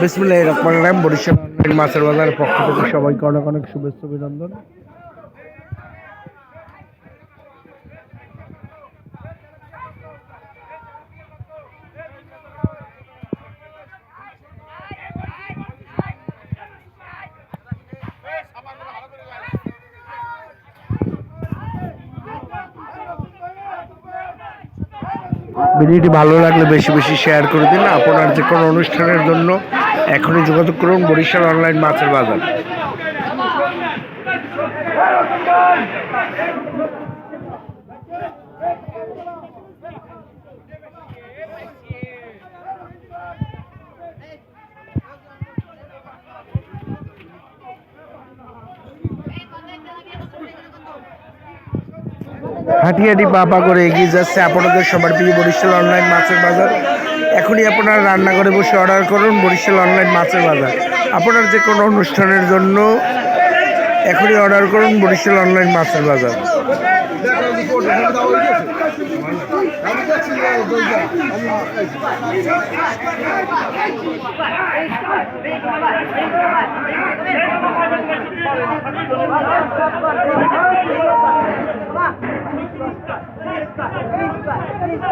বিসমিল্লাহির রহমানির রহিম। বরিশাল অনলাইন মাছের বাজারের পক্ষ থেকে সবাইকে অনেক অনেক শুভেচ্ছা অভিনন্দন। ভিডিওটি ভালো লাগলে বেশি বেশি শেয়ার করে দিন। আপনার যে কোনো অনুষ্ঠানের জন্য এখনই যোগাযোগ করুন বরিশাল অনলাইন মাছের বাজার। হাঁটি হাঁটি পা করে এগিয়ে যাচ্ছে আপনাদের সবার প্রিয় বরিশাল অনলাইন মাছের বাজার। এখনই আপনারা রান্না করে বসে অর্ডার করুন বরিশাল অনলাইন মাছের বাজার। আপনার যে কোনো অনুষ্ঠানের জন্য এখনই অর্ডার করুন বরিশাল অনলাইন মাছের বাজার। Please,